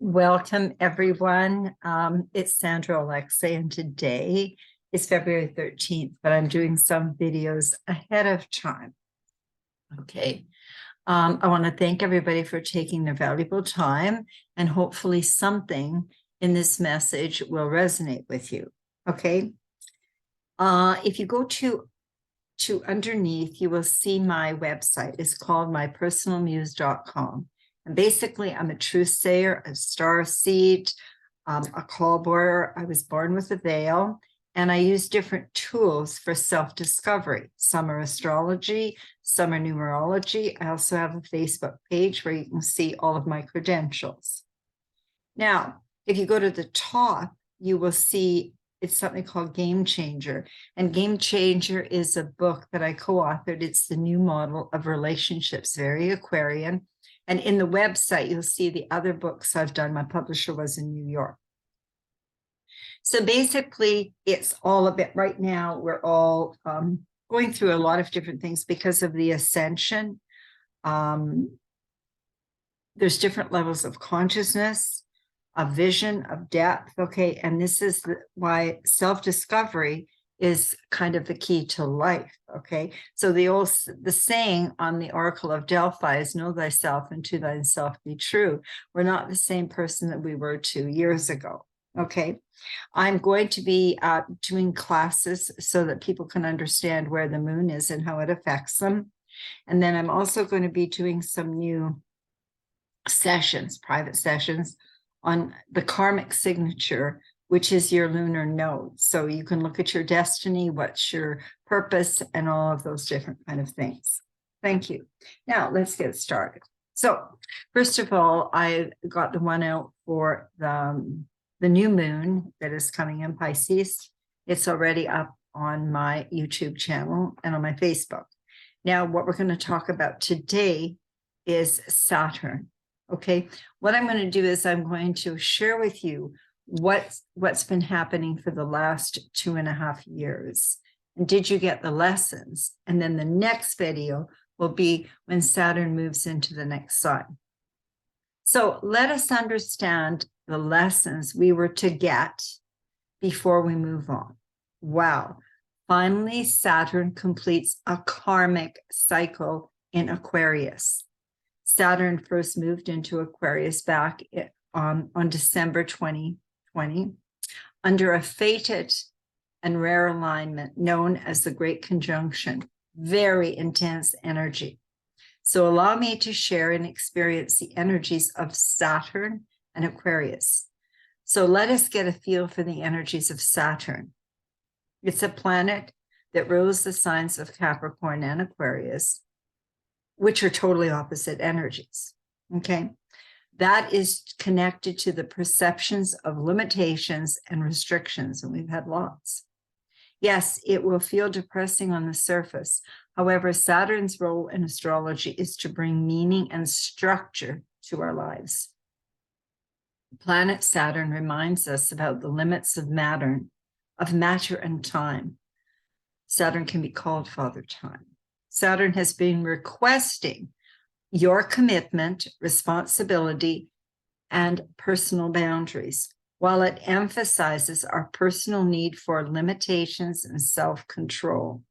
Welcome, everyone. It's Sandra Alexei, and today is February 13th, but I'm doing some videos ahead of time. Okay. I want to thank everybody for taking their valuable time, and hopefully something in this message will resonate with you. Okay. If you go to underneath, you will see my website. It's called mypersonalmuse.com. And basically, I'm a truth sayer, a star seed, a call bearer. I was born with a veil, and I use different tools for self-discovery. Some are astrology, some are numerology. I also have a Facebook page where you can see all of my credentials. Now, if you go to the top, you will see it's something called Game Changer. And Game Changer is a book that I co-authored. It's the new model of relationships, very Aquarian. And in the website, you'll see the other books I've done. My publisher was in New York. So basically, it's all a bit, right now, we're all going through a lot of different things because of the Ascension. There's different levels of consciousness, of vision, of depth, okay? And this is why self-discovery is kind of the key to life, okay? So the saying on the Oracle of Delphi is, know thyself and to thyself be true. We're not the same person that we were 2 years ago, okay? I'm going to be doing classes so that people can understand where the moon is and how it affects them. And then I'm also going to be doing some new sessions, private sessions, on the Karmic Signature, which is your lunar node. So you can look at your destiny, what's your purpose, and all of those different kind of things. Thank you. Now let's get started. So first of all, I got the one out for the new moon that is coming in Pisces. It's already up on my YouTube channel and on my Facebook. Now, what we're going to talk about today is Saturn. Okay, what I'm going to do is I'm going to share with you what's been happening for the last 2.5 years. And did you get the lessons? And then the next video will be when Saturn moves into the next sign. So let us understand the lessons we were to get before we move on. Wow. Finally, Saturn completes a karmic cycle in Aquarius. Saturn first moved into Aquarius back on December 2020 under a fated and rare alignment known as the Great Conjunction, very intense energy. So allow me to share and experience the energies of Saturn and Aquarius. So let us get a feel for the energies of Saturn. It's a planet that rules the signs of Capricorn and Aquarius, which are totally opposite energies, okay? That is connected to the perceptions of limitations and restrictions, and we've had lots. Yes, it will feel depressing on the surface. However, Saturn's role in astrology is to bring meaning and structure to our lives. Planet Saturn reminds us about the limits of matter and time. Saturn can be called Father Time. Saturn has been requesting your commitment, responsibility, and personal boundaries, while it emphasizes our personal need for limitations and self-control.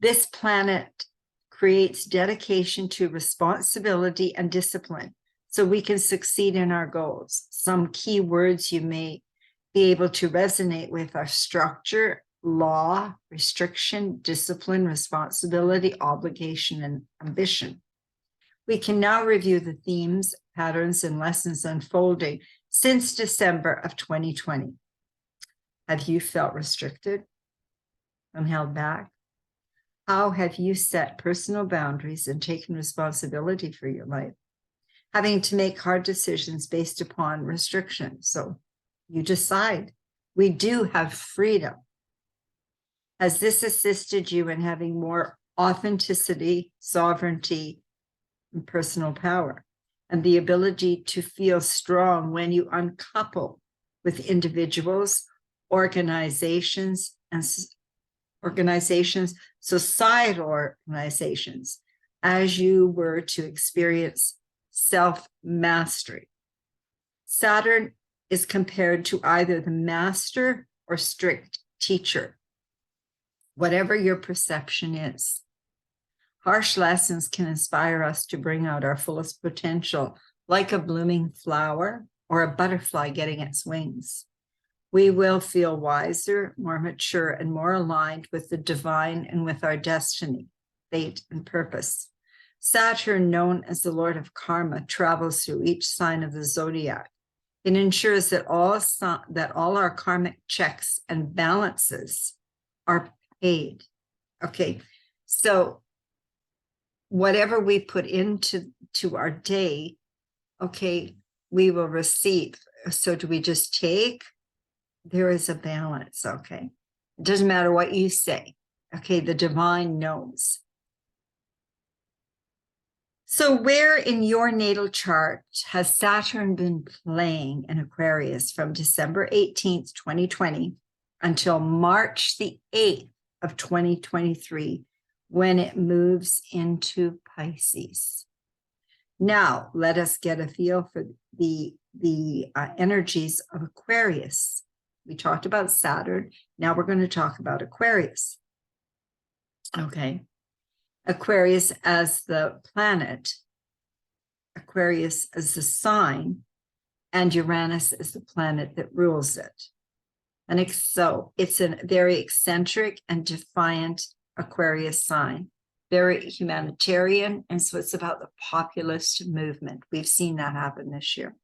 This planet creates dedication to responsibility and discipline so we can succeed in our goals. Some key words you may be able to resonate with are structure, law, restriction, discipline, responsibility, obligation, and ambition. We can now review the themes, patterns, and lessons unfolding since December of 2020. Have you felt restricted and held back? How have you set personal boundaries and taken responsibility for your life? Having to make hard decisions based upon restrictions. So you decide. We do have freedom. Has this assisted you in having more authenticity, sovereignty, and personal power, and the ability to feel strong when you uncouple with individuals, organizations, societal organizations, as you were to experience self-mastery? Saturn is compared to either the master or strict teacher, whatever your perception is. Harsh lessons can inspire us to bring out our fullest potential, like a blooming flower or a butterfly getting its wings. We will feel wiser, more mature, and more aligned with the divine and with our destiny, fate, and purpose. Saturn, known as the Lord of Karma, travels through each sign of the zodiac. It ensures that all our karmic checks and balances are paid. Okay, so whatever we put into our day, okay, we will receive. So do we just take? There is a balance, okay? It doesn't matter what you say, okay? The divine knows. So where in your natal chart has Saturn been playing in Aquarius from December 18th, 2020 until March the 8th of 2023, when it moves into Pisces? Now, let us get a feel for the energies of Aquarius. We talked about Saturn. Now we're going to talk about Aquarius. Okay. Aquarius as the planet, Aquarius as the sign, and Uranus as the planet that rules it. And so it's a very eccentric and defiant Aquarius sign, very humanitarian. And so it's about the populist movement. We've seen that happen this year.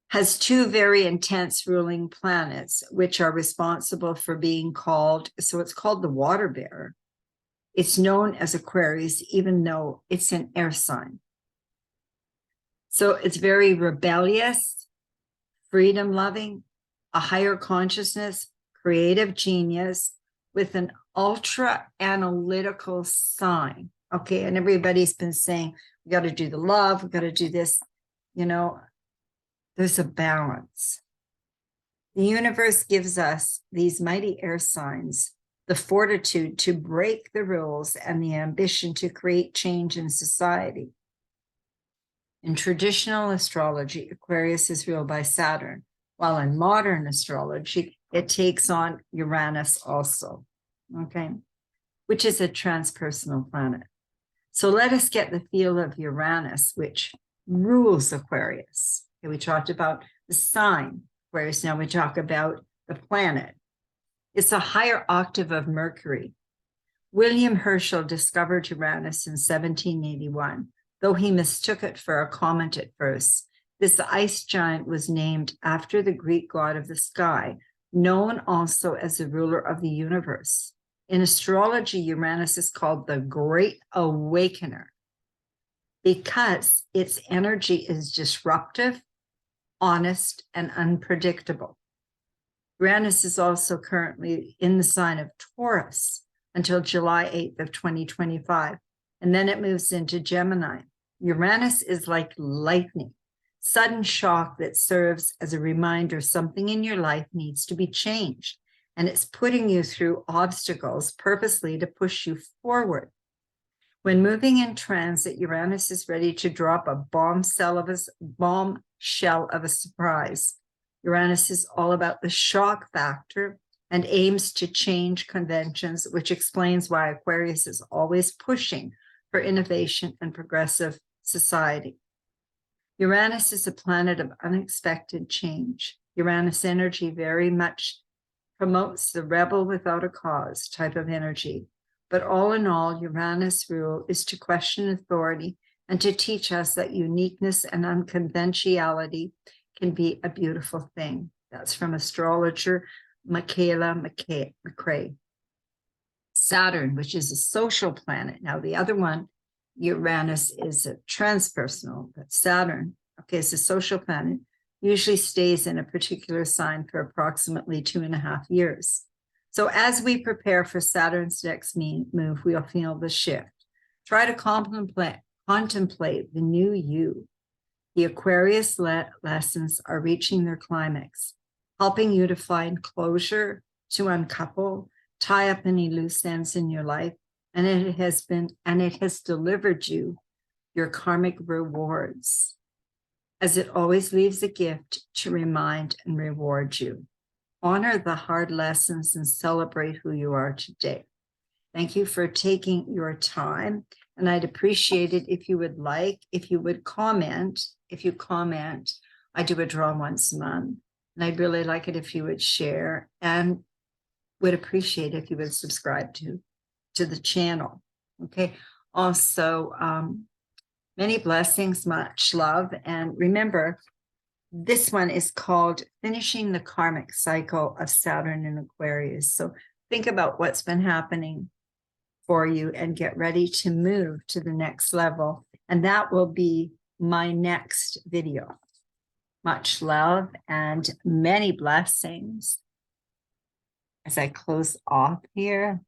Has two very intense ruling planets, which are responsible for being called, so it's called the water bearer. It's known as Aquarius, even though it's an air sign. So it's very rebellious, freedom-loving, a higher consciousness, creative genius, with an ultra-analytical sign. Okay, and everybody's been saying, we got to do the love, we got to do this, you know. There's a balance. The universe gives us these mighty air signs, the fortitude to break the rules and the ambition to create change in society. In traditional astrology, Aquarius is ruled by Saturn, while in modern astrology, it takes on Uranus also, okay, which is a transpersonal planet. So let us get the feel of Uranus, which rules Aquarius. Okay, we talked about the sign, Aquarius. Now we talk about the planet. It's a higher octave of Mercury. William Herschel discovered Uranus in 1781, though he mistook it for a comet at first. This ice giant was named after the Greek god of the sky, known also as the ruler of the universe. In astrology, Uranus is called the Great Awakener because its energy is disruptive, honest, and unpredictable. Uranus is also currently in the sign of Taurus until July 8th of 2025, and then it moves into Gemini. Uranus is like lightning, sudden shock that serves as a reminder something in your life needs to be changed, and it's putting you through obstacles purposely to push you forward. When moving in transit, Uranus is ready to drop a bombshell of a surprise. Uranus is all about the shock factor and aims to change conventions, which explains why Aquarius is always pushing for innovation and progressive society. Uranus is a planet of unexpected change. Uranus energy very much promotes the rebel without a cause type of energy. But all in all, Uranus' rule is to question authority and to teach us that uniqueness and unconventionality can be a beautiful thing. That's from astrologer Michaela McCrae. Saturn, which is a social planet. Now, the other one, Uranus, is a transpersonal, but Saturn, okay, is a social planet, usually stays in a particular sign for approximately 2.5 years. So as we prepare for Saturn's next move, we'll feel the shift. Try to contemplate the new you. The Aquarius lessons are reaching their climax, helping you to find closure, to uncouple, tie up any loose ends in your life, and it has delivered you your karmic rewards. as it always leaves a gift to remind and reward you. Honor the hard lessons and celebrate who you are today. Thank you for taking your time. And I'd appreciate it if you would comment. If you comment, I do a draw once a month. And I'd really like it if you would share, and would appreciate if you would subscribe to the channel. Okay. Also, many blessings, much love. And remember, this one is called Finishing the Karmic Cycle of Saturn and Aquarius. So think about what's been happening for you and get ready to move to the next level. And that will be my next video. Much love and many blessings. As I close off here,